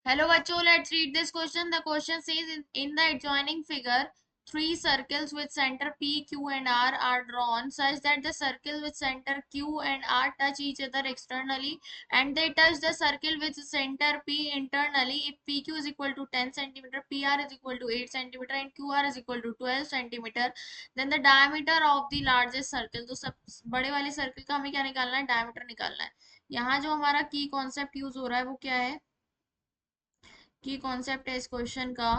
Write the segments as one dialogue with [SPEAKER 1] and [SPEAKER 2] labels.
[SPEAKER 1] Hello बच्चों, let's read this question. The question says in the adjoining figure, three circles with center P, Q and R are drawn such that the circle with center Q and R touch each other externally and they touch the circle with center P internally. If PQ is equal to 10 centimeter, PR is equal to 8 centimeter and QR is equal to 12 centimeter, then the diameter of the largest circle. तो सब बड़े वाले circle का हमें क्या निकालना है? Diameter निकालना है. यहाँ जो हमारा की कॉन्सेप्ट यूज हो रहा है वो क्या है? की कॉन्सेप्ट है इस क्वेश्चन का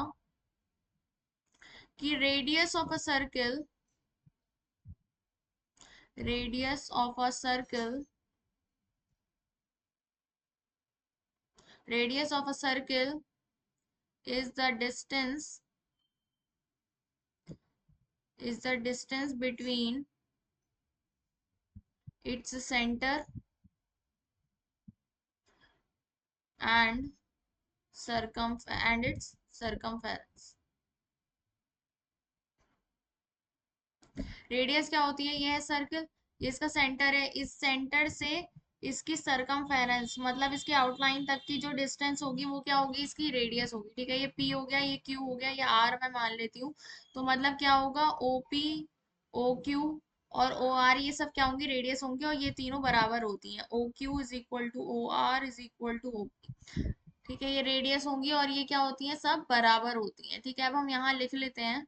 [SPEAKER 1] कि radius of a circle is the distance between its center and its circumference. Radius क्या होती है? ये है सर्कल, ये इसका सेंटर है. इस सेंटर से इसकी सरकमफेरेंस मतलब इसकी आउटलाइन तक की जो डिस्टेंस होगी वो क्या होगी? इसकी रेडियस होगी. ठीक है, ये पी हो गया, ये क्यू हो गया, ये आर मैं मान लेती हूँ. तो मतलब क्या होगा? ओ पी, ओ क्यू और ओ आर, ये सब क्या होंगी? रेडियस होंगे और ये तीनों बराबर होती हैं. O Q is equal to O R is equal to O P. ठीक है, ये रेडियस होंगी और ये क्या होती हैं? सब बराबर होती हैं. ठीक है, अब हम यहाँ लिख लेते हैं.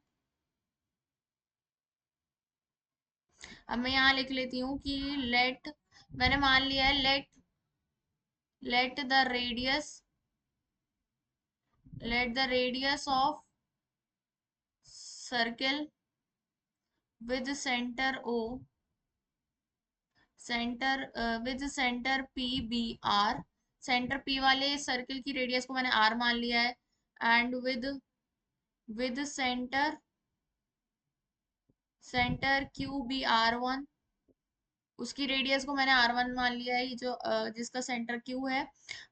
[SPEAKER 1] अब मैं यहाँ लिख लेती हूँ कि मैंने मान लिया है let the radius of circle with centre P be R. Centre P वाले सर्किल की रेडियस को मैंने आर मान लिया है. And with centre Q be R one, उसकी रेडियस को मैंने आर वन मान लिया है, ये जो जिसका सेंटर क्यू है.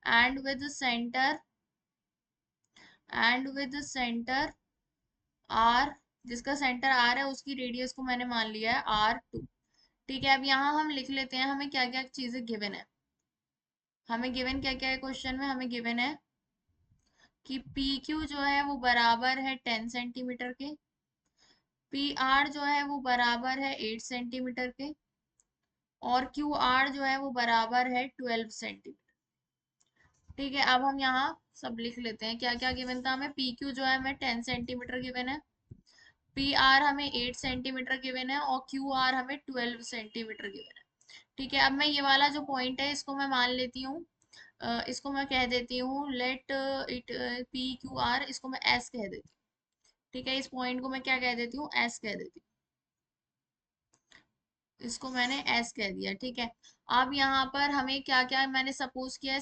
[SPEAKER 1] एंड विद सेंटर आर, जिसका सेंटर आर है, उसकी रेडियस को मैंने मान लिया है आर टू. ठीक है, अब यहाँ हम लिख लेते हैं हमें क्या क्या चीजें गिवन है. हमें गिवन क्या क्या है क्वेश्चन में? हमें गिवन है कि पी क्यू जो है वो बराबर है 10 सेंटीमीटर के, पी आर जो है वो बराबर है 8 सेंटीमीटर के और क्यू आर जो है वो बराबर है 12 सेंटीमीटर. ठीक है, अब हम यहाँ सब लिख लेते हैं क्या क्या गिवन था हमें. पी क्यू जो है हमें 10 सेंटीमीटर गिवन है, पी आर हमें 8 सेंटीमीटर गिवन है और क्यू आर हमें 12 सेंटीमीटर गिवन है. ठीक है, अब मैं ये वाला जो पॉइंट है इसको मैं मान लेती हूँ. इसको मैं कह देती हूँ let it P Q R, इसको मैं एस कह देती हूँ. ठीक है, इस पॉइंट को मैं क्या कह देती हूँ? एस कह देती हूँ. इसको मैंने एस कह दिया. ठीक है, अब यहाँ पर हमें क्या क्या मैंने सपोज किया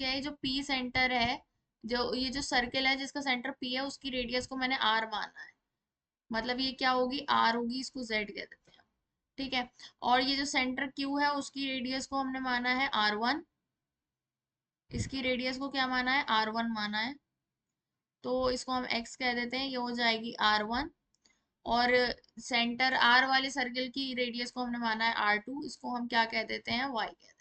[SPEAKER 1] है जो पी सेंटर है, जो ये जो सर्किल है जिसका सेंटर पी है, उसकी रेडियस को मैंने आर माना है. मतलब ये क्या होगी? आर होगी, इसको जेड कह देते हैं. ठीक है, और ये जो सेंटर क्यू है उसकी रेडियस को हमने माना है आर वन, इसकी रेडियस को क्या माना है? आर वन माना है. तो इसको हम एक्स कह देते हैं, ये हो जाएगी आर वन. और सेंटर आर वाले सर्किल की रेडियस को हमने माना है आर टू, इसको हम क्या कह देते हैं? वाई कह देते हैं.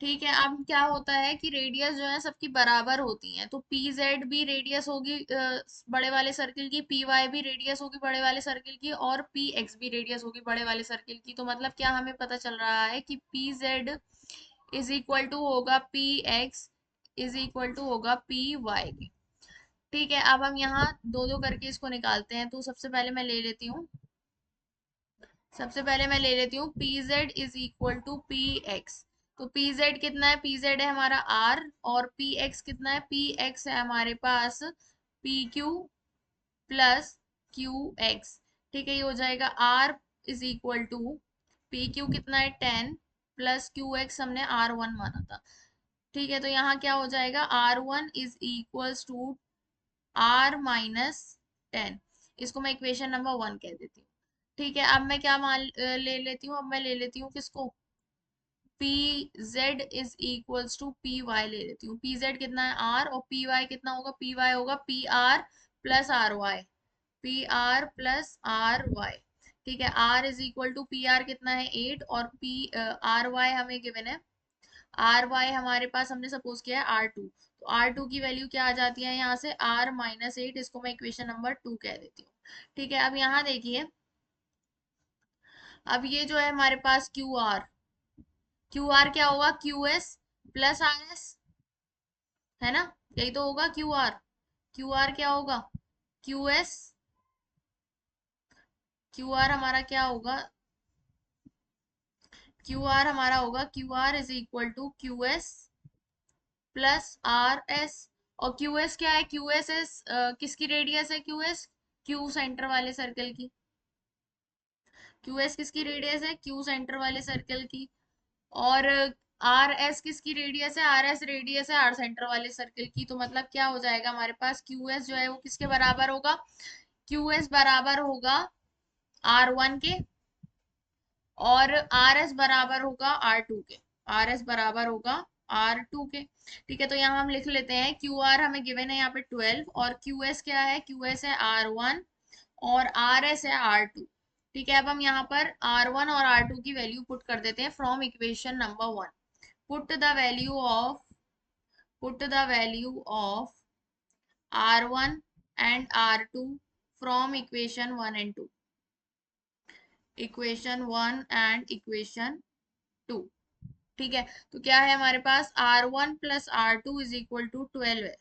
[SPEAKER 1] ठीक है, अब क्या होता है कि रेडियस जो है सबकी बराबर होती हैं, तो पी जेड भी रेडियस होगी बड़े वाले सर्किल की, पी वाई भी रेडियस होगी बड़े वाले सर्किल की और पी एक्स भी रेडियस होगी बड़े वाले सर्किल की. तो मतलब क्या हमें पता चल रहा है कि P Z is equal to होगा P X is equal to होगा पी वाई के. ठीक है, अब हम यहाँ दो दो करके इसको निकालते हैं. तो सबसे पहले मैं ले लेती हूँ P Z is equal to P X. तो पी जेड कितना है? पी जेड है हमारा आर. और पी एक्स कितना है? पी एक्स है हमारे पास P Q plus Q X. ठीक है, ये हो जाएगा R is equal to P Q कितना है? 10 प्लस क्यू एक्स हमने आर वन माना था. ठीक है, तो यहाँ क्या हो जाएगा? R one is equals to R minus 10. इसको मैं इक्वेशन नंबर वन कह देती हूँ. ठीक है, अब मैं क्या ले लेती हूँ? अब मैं ले लेती हूँ किसको? P Z is equals to P Y ले लेती हूँ. पी जेड कितना है? आर. और पी वाई कितना होगा? पी वाई होगा P R plus R Y, P R plus R Y. ठीक है, R is equal to P R कितना है? 8 और पी आर वाई हमें गिवन है. आर वाई हमारे पास हमने सपोज किया है आर टू. तो R2 की वैल्यू क्या आ जाती है यहाँ से, R-8, इसको मैं इक्वेशन नंबर 2 कह देती हूँ। ठीक है, अब यहाँ देखिए, अब ये जो है हमारे पास क्यू आर क्या होगा, QS प्लस RS, है ना, यही तो होगा क्यू आर क्या होगा, QS, क्यू आर हमारा क्या होगा, क्यू आर हमारा होगा, Q R is equal to QS plus RS। और QS क्या है, QS इज किसकी रेडियस है, क्यू सेंटर वाले सर्कल की, QS किसकी रेडियस है, क्यू सेंटर वाले सर्कल की। और RS किसकी रेडियस है, RS रेडियस है R सेंटर वाले सर्कल की। तो मतलब क्या हो जाएगा हमारे पास, QS जो है वो किसके बराबर होगा, QS बराबर होगा R1 के, और RS बराबर होगा R2 के, RS बराबर होगा R2 के। ठीक है, तो यहाँ हम लिख लेते हैं, QR हमें गिवन है यहाँ पे 12, और QS क्या है, QS है R1 और RS है R2। ठीक है, अब हम यहाँ पर R1 और R2 की वैल्यू पुट कर देते हैं from equation number 1। Put the value of put the value of R1 and R2 from equation 1 and 2, equation 1 and equation 2। ठीक है, तो क्या है हमारे पास, R1 plus R2 is equal to 12 है।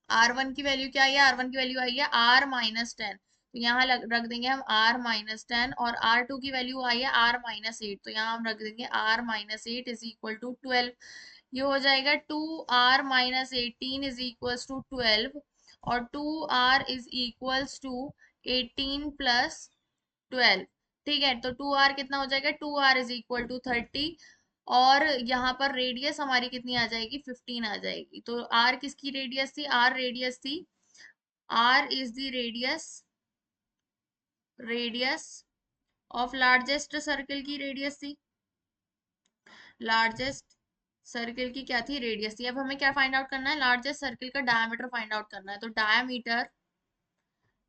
[SPEAKER 1] R1 की वैल्यू क्या आई है, R1 की वैल्यू आई है R-10, तो यहाँ रख देंगे हम R-10, और R2 की वैल्यू आई है R-8, तो यहाँ हम रख देंगे R-8 इज इक्वल टू 12। ये हो जाएगा 2R-18 इज इक्वल्स टू 12, और 2R is equals to 18 plus 12। ठीक है, तो 2R कितना हो जाएगा, 2R इज इक्वल टू 30, और यहाँ पर रेडियस हमारी कितनी आ जाएगी, 15 आ जाएगी। तो R किसकी रेडियस थी, R is the radius of largest circle की रेडियस थी, लार्जेस्ट सर्कल की क्या थी, रेडियस थी। अब हमें क्या फाइंड आउट करना है, लार्जेस्ट सर्कल का डायमीटर फाइंड आउट करना है। तो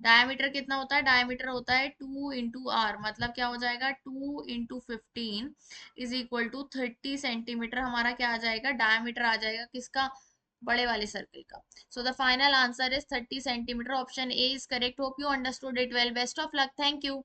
[SPEAKER 1] डायमीटर कितना होता है, डायमीटर होता है 2 × R, मतलब क्या हो जाएगा, 2 × 15 इज इक्वल टू 30 सेंटीमीटर। हमारा क्या आ जाएगा, डायमीटर आ जाएगा किसका, बड़े वाले सर्कल का। So the final answer is 30 centimetre. Option A is correct. Hope you understood it well. Best of luck, thank you.